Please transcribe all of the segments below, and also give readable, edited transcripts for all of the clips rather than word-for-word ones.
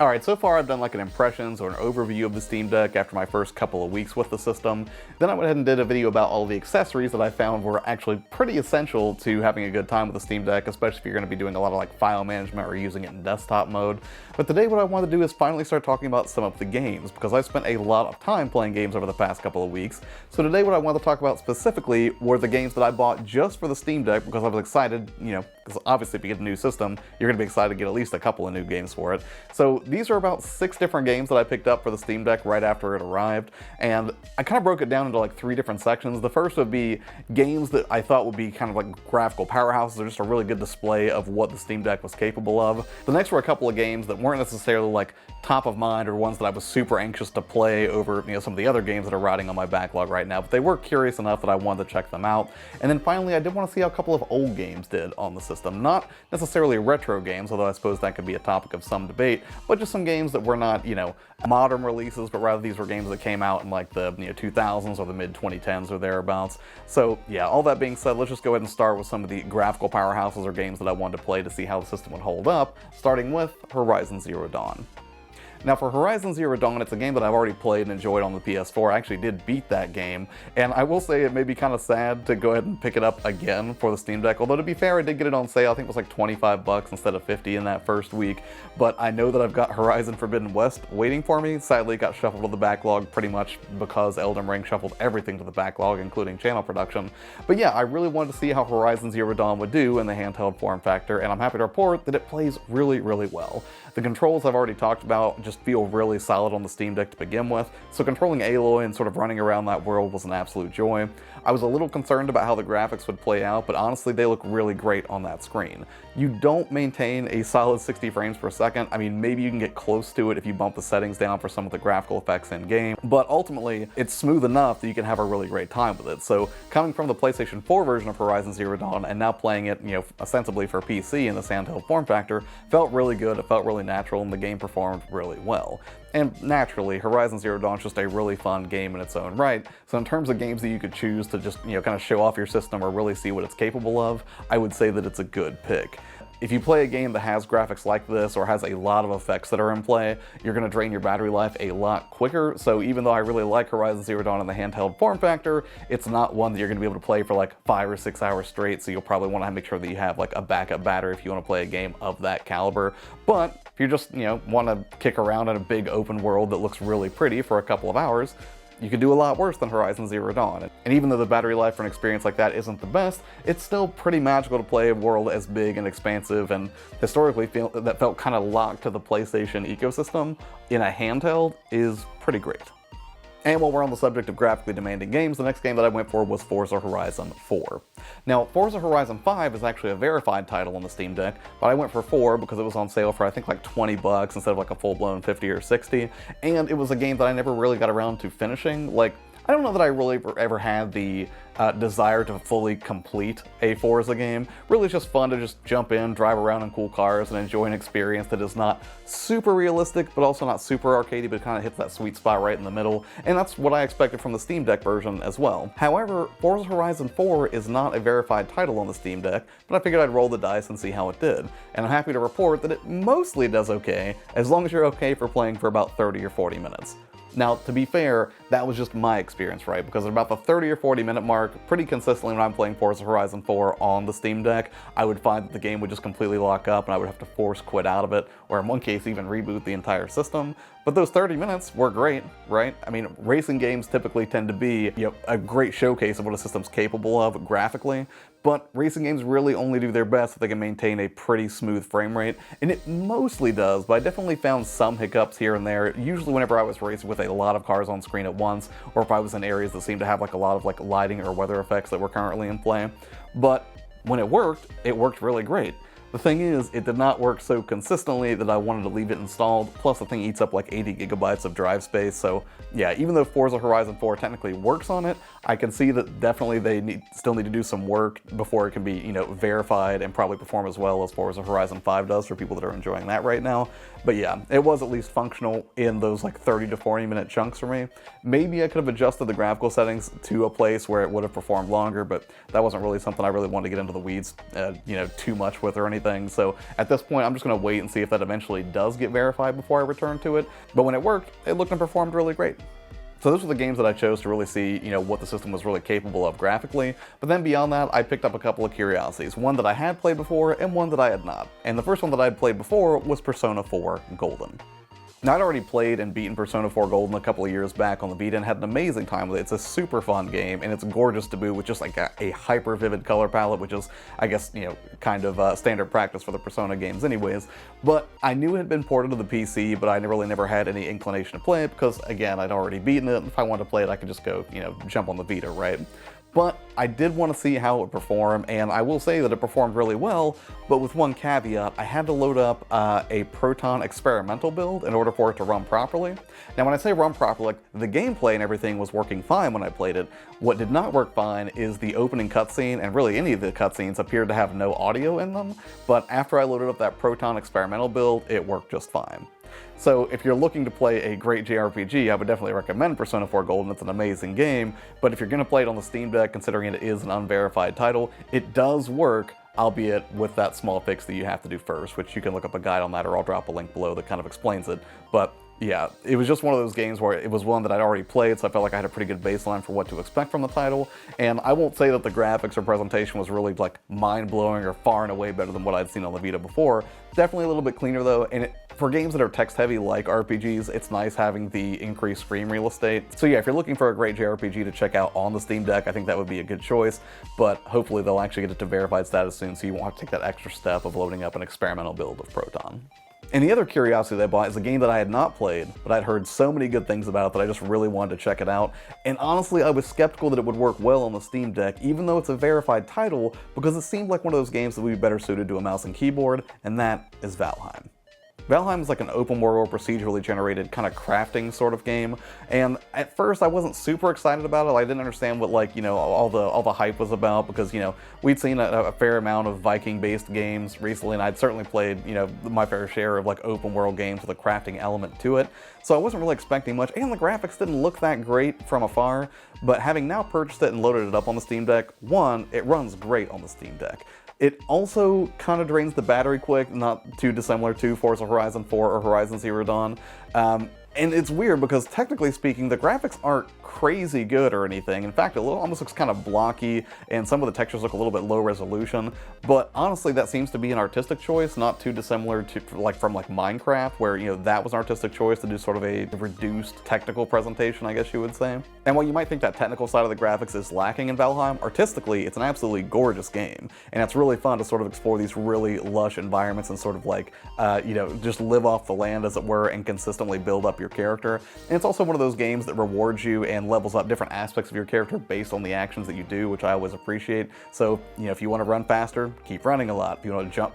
Alright, so far I've done like an impressions or an overview of the Steam Deck after my first couple of weeks with the system. Then I went ahead and did a video about all the accessories that I found were actually pretty essential to having a good time with the Steam Deck, especially if you're going to be doing a lot of like file management or using it in desktop mode. But today what I want to do is finally start talking about some of the games, because I spent a lot of time playing games over the past couple of weeks. So today what I want to talk about specifically were the games that I bought just for the Steam Deck because I was excited, because obviously if you get a new system, you're going to be excited to get at least a couple of new games for it. So these are about 6 different games that I picked up for the Steam Deck right after it arrived, and I kind of broke it down into like 3 different sections. The first would be games that I thought would be kind of like graphical powerhouses, or just a really good display of what the Steam Deck was capable of. The next were a couple of games that weren't necessarily like top of mind or ones that I was super anxious to play over some of the other games that are riding on my backlog right now, but they were curious enough that I wanted to check them out. And then finally I did want to see how a couple of old games did on the system. Not necessarily retro games, although I suppose that could be a topic of some debate, but just some games that were not, modern releases, but rather these were games that came out in like the 2000s or the mid-2010s or thereabouts. So yeah, all that being said, let's just go ahead and start with some of the graphical powerhouses or games that I wanted to play to see how the system would hold up, starting with Horizon Zero Dawn. Now for Horizon Zero Dawn, it's a game that I've already played and enjoyed on the PS4. I actually did beat that game, and I will say it may be kind of sad to go ahead and pick it up again for the Steam Deck, although to be fair, I did get it on sale. I think it was like 25 bucks instead of 50 in that first week, but I know that I've got Horizon Forbidden West waiting for me. Sadly, it got shuffled to the backlog pretty much because Elden Ring shuffled everything to the backlog, including channel production. But yeah, I really wanted to see how Horizon Zero Dawn would do in the handheld form factor, and I'm happy to report that it plays really, really well. The controls I've already talked about just feel really solid on the Steam Deck to begin with, so controlling Aloy and sort of running around that world was an absolute joy. I was a little concerned about how the graphics would play out, but honestly they look really great on that screen. You don't maintain a solid 60 frames per second. I mean, maybe you can get close to it if you bump the settings down for some of the graphical effects in game, but ultimately it's smooth enough that you can have a really great time with it. So coming from the PlayStation 4 version of Horizon Zero Dawn and now playing it, ostensibly for PC in this handheld form factor, felt really good, it felt really natural, and the game performed really well. And naturally, Horizon Zero Dawn is just a really fun game in its own right, so in terms of games that you could choose to just, kind of show off your system or really see what it's capable of, I would say that it's a good pick. If you play a game that has graphics like this or has a lot of effects that are in play, you're going to drain your battery life a lot quicker, so even though I really like Horizon Zero Dawn in the handheld form factor, it's not one that you're going to be able to play for like 5 or 6 hours straight, so you'll probably want to make sure that you have like a backup battery if you want to play a game of that caliber. But if you just, want to kick around in a big open world that looks really pretty for a couple of hours, you can do a lot worse than Horizon Zero Dawn. And even though the battery life for an experience like that isn't the best, it's still pretty magical to play a world as big and expansive and historically that felt kind of locked to the PlayStation ecosystem in a handheld is pretty great. And while we're on the subject of graphically demanding games, the next game that I went for was Forza Horizon 4. Now, Forza Horizon 5 is actually a verified title on the Steam Deck, but I went for 4 because it was on sale for I think like 20 bucks instead of like a full-blown 50 or 60, and it was a game that I never really got around to finishing. Like, I don't know that I really ever had the desire to fully complete a Forza game. Really, it's just fun to just jump in, drive around in cool cars, and enjoy an experience that is not super realistic, but also not super arcadey, but kind of hits that sweet spot right in the middle, and that's what I expected from the Steam Deck version as well. However, Forza Horizon 4 is not a verified title on the Steam Deck, but I figured I'd roll the dice and see how it did, and I'm happy to report that it mostly does okay, as long as you're okay for playing for about 30 or 40 minutes. Now, to be fair, that was just my experience, right? Because at about the 30 or 40 minute mark, pretty consistently when I'm playing Forza Horizon 4 on the Steam Deck, I would find that the game would just completely lock up and I would have to force quit out of it, or in one case even reboot the entire system. But those 30 minutes were great, right? I mean, racing games typically tend to be, a great showcase of what a system's capable of graphically, but racing games really only do their best if they can maintain a pretty smooth frame rate, and it mostly does, but I definitely found some hiccups here and there, usually whenever I was racing with a lot of cars on screen at once, or if I was in areas that seemed to have like a lot of like lighting or weather effects that were currently in play. But when it worked really great. The thing is, it did not work so consistently that I wanted to leave it installed, plus the thing eats up like 80 gigabytes of drive space, so yeah, even though Forza Horizon 4 technically works on it, I can see that definitely they still need to do some work before it can be, verified and probably perform as well as Forza Horizon 5 does for people that are enjoying that right now. But yeah, it was at least functional in those like 30 to 40 minute chunks for me. Maybe I could have adjusted the graphical settings to a place where it would have performed longer, but that wasn't really something I really wanted to get into the weeds, too much with or anything anything, so at this point I'm just going to wait and see if that eventually does get verified before I return to it. But when it worked, it looked and performed really great. So those were the games that I chose to really see, what the system was really capable of graphically. But then beyond that, I picked up a couple of curiosities. One that I had played before and one that I had not. And the first one that I had played before was Persona 4 Golden. Now, I'd already played and beaten Persona 4 Golden a couple of years back on the Vita and had an amazing time with it. It's a super fun game, and it's gorgeous to boot with just like a hyper vivid color palette, which is, I guess, kind of standard practice for the Persona games anyways. But I knew it had been ported to the PC, but I really never had any inclination to play it because, again, I'd already beaten it. If I wanted to play it, I could just go, jump on the Vita, right? But I did want to see how it would perform, and I will say that it performed really well, but with one caveat: I had to load up a Proton experimental build in order for it to run properly. Now when I say run properly, like, the gameplay and everything was working fine when I played it. What did not work fine is the opening cutscene, and really any of the cutscenes appeared to have no audio in them, but after I loaded up that Proton experimental build, it worked just fine. So if you're looking to play a great JRPG, I would definitely recommend Persona 4 Golden. It's an amazing game, but if you're going to play it on the Steam Deck, considering it is an unverified title, it does work, albeit with that small fix that you have to do first, which you can look up a guide on that, or I'll drop a link below that kind of explains it. But yeah, it was just one of those games where it was one that I'd already played, so I felt like I had a pretty good baseline for what to expect from the title. And I won't say that the graphics or presentation was really like mind-blowing or far and away better than what I'd seen on the Vita before. Definitely a little bit cleaner though, and for games that are text-heavy like RPGs, it's nice having the increased screen real estate. So yeah, if you're looking for a great JRPG to check out on the Steam Deck, I think that would be a good choice, but hopefully they'll actually get it to verified status soon, so you won't have to take that extra step of loading up an experimental build of Proton. And the other curiosity that I bought is a game that I had not played, but I'd heard so many good things about it that I just really wanted to check it out. And honestly, I was skeptical that it would work well on the Steam Deck, even though it's a verified title, because it seemed like one of those games that would be better suited to a mouse and keyboard, and that is Valheim. Valheim is like an open world, procedurally generated kind of crafting sort of game, and at first I wasn't super excited about it. I didn't understand what all the hype was about, because we'd seen a fair amount of Viking-based games recently, and I'd certainly played my fair share of like open world games with a crafting element to it. So I wasn't really expecting much, and the graphics didn't look that great from afar. But having now purchased it and loaded it up on the Steam Deck, one, it runs great on the Steam Deck. It also kind of drains the battery quick, not too dissimilar to Forza Horizon 4 or Horizon Zero Dawn. And it's weird because technically speaking, the graphics aren't crazy good or anything. In fact, it almost looks kind of blocky, and some of the textures look a little bit low resolution. But honestly, that seems to be an artistic choice, not too dissimilar to from Minecraft, where that was an artistic choice to do sort of a reduced technical presentation, I guess you would say. And while you might think that technical side of the graphics is lacking in Valheim, artistically, it's an absolutely gorgeous game, and it's really fun to sort of explore these really lush environments and sort of just live off the land, as it were, and consistently build up your character. And it's also one of those games that rewards you and levels up different aspects of your character based on the actions that you do, which I always appreciate. So, if you want to run faster, keep running a lot. If you want to jump,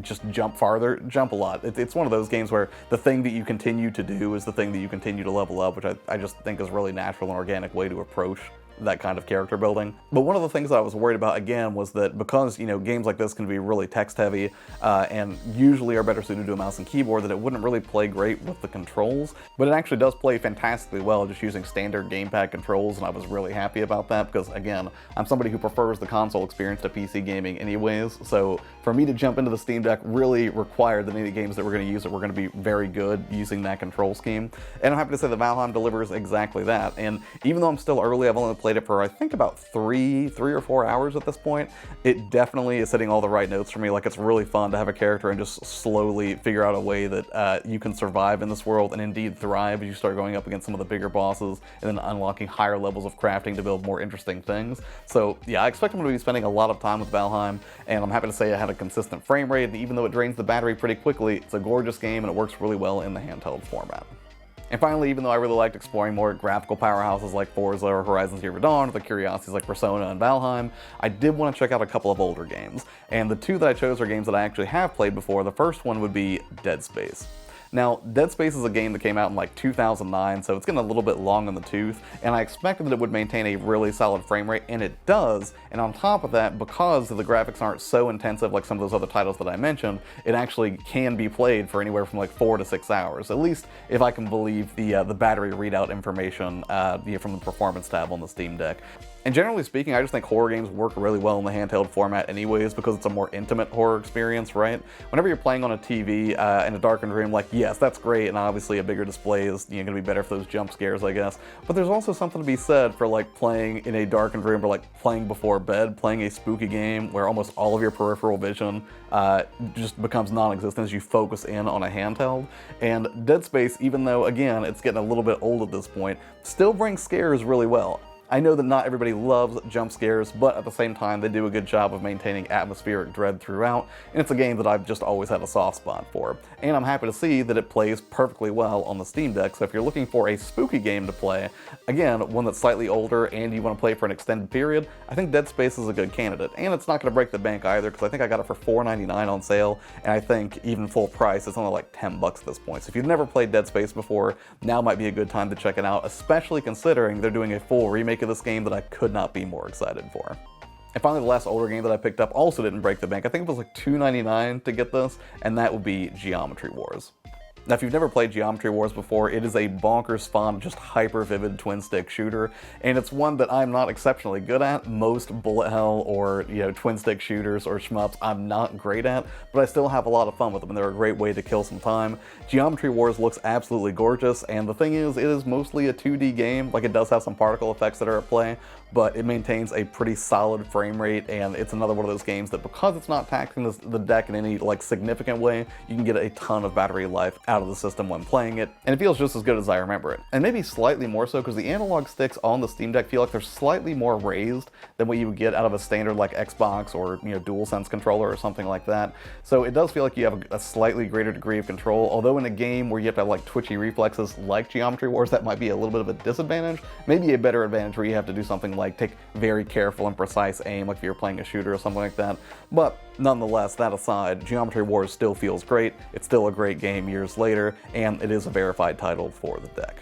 just jump farther, jump a lot. It's one of those games where the thing that you continue to do is the thing that you continue to level up, which I just think is a really natural and organic way to approach that kind of character building. But one of the things that I was worried about, again, was that because, games like this can be really text-heavy and usually are better suited to a mouse and keyboard, that it wouldn't really play great with the controls. But it actually does play fantastically well just using standard gamepad controls, and I was really happy about that because, again, I'm somebody who prefers the console experience to PC gaming anyways, so for me to jump into the Steam Deck really required that any of the games that we're going to use were going to be very good using that control scheme. And I'm happy to say that Valheim delivers exactly that. And even though I'm still early, I've only played it for I think about three or 4 hours at this point, it definitely is hitting all the right notes for me. Like, it's really fun to have a character and just slowly figure out a way that you can survive in this world and indeed thrive as you start going up against some of the bigger bosses and then unlocking higher levels of crafting to build more interesting things. So yeah, I expect I'm going to be spending a lot of time with Valheim, and I'm happy to say I had a consistent frame rate, and even though it drains the battery pretty quickly, it's a gorgeous game and it works really well in the handheld format. And finally, even though I really liked exploring more graphical powerhouses like Forza or Horizon Zero Dawn, or the curiosities like Persona and Valheim, I did want to check out a couple of older games. And the two that I chose are games that I actually have played before. The first one would be Dead Space. Now, Dead Space is a game that came out in like 2009, so it's getting a little bit long in the tooth, and I expected that it would maintain a really solid frame rate, and it does. And on top of that, because the graphics aren't so intensive like some of those other titles that I mentioned, it actually can be played for anywhere from like 4 to 6 hours, at least if I can believe the battery readout information from the performance tab on the Steam Deck. And generally speaking, I just think horror games work really well in the handheld format anyways, because it's a more intimate horror experience, right? Whenever you're playing on a TV in a darkened room, like, yes, that's great, and obviously a bigger display is going to be better for those jump scares, I guess. But there's also something to be said for like playing in a darkened room, or like playing before bed, playing a spooky game where almost all of your peripheral vision just becomes non-existent as you focus in on a handheld. And Dead Space, even though, again, it's getting a little bit old at this point, still brings scares really well. I know that not everybody loves jump scares, but at the same time, they do a good job of maintaining atmospheric dread throughout, and it's a game that I've just always had a soft spot for. And I'm happy to see that it plays perfectly well on the Steam Deck, so if you're looking for a spooky game to play, again, one that's slightly older and you want to play for an extended period, I think Dead Space is a good candidate. And it's not going to break the bank either, because I think I got it for $4.99 on sale, and I think even full price, it's only like $10 at this point. So if you've never played Dead Space before, now might be a good time to check it out, especially considering they're doing a full remake of this game that I could not be more excited for. And finally, the last older game that I picked up also didn't break the bank. I think it was like $2.99 to get this, and that would be Geometry Wars. Now, if you've never played Geometry Wars before, it is a bonkers fun, just hyper-vivid twin-stick shooter, and it's one that I'm not exceptionally good at. Most bullet hell or, twin-stick shooters or shmups I'm not great at, but I still have a lot of fun with them, and they're a great way to kill some time. Geometry Wars looks absolutely gorgeous, and the thing is, it is mostly a 2D game. Like, it does have some particle effects that are at play, but it maintains a pretty solid frame rate, and it's another one of those games that, because it's not taxing the deck in any significant way, you can get a ton of battery life out of the system when playing it, and it feels just as good as I remember it. And maybe slightly more so, because the analog sticks on the Steam Deck feel like they're slightly more raised than what you would get out of a standard like Xbox or DualSense controller or something like that. So it does feel like you have a slightly greater degree of control, although in a game where you have to have twitchy reflexes like Geometry Wars, that might be a little bit of a disadvantage. Maybe a better advantage where you have to do something like take very careful and precise aim, like if you're playing a shooter or something like that. But nonetheless, that aside, Geometry Wars still feels great. It's still a great game years later, and it is a verified title for the deck.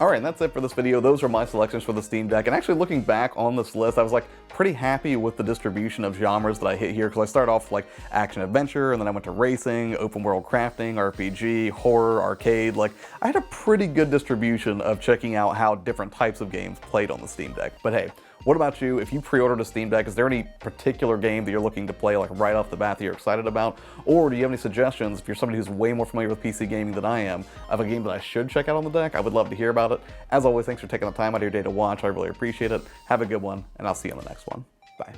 Alright, and that's it for this video. Those are my selections for the Steam Deck, and actually looking back on this list, I was pretty happy with the distribution of genres that I hit here, because I started off action-adventure, and then I went to racing, open-world crafting, RPG, horror, arcade. I had a pretty good distribution of checking out how different types of games played on the Steam Deck. But hey, what about you? If you pre-ordered a Steam Deck, is there any particular game that you're looking to play right off the bat that you're excited about? Or do you have any suggestions, if you're somebody who's way more familiar with PC gaming than I am, of a game that I should check out on the deck? I would love to hear about it. As always, thanks for taking the time out of your day to watch. I really appreciate it. Have a good one, and I'll see you on the next one. Bye.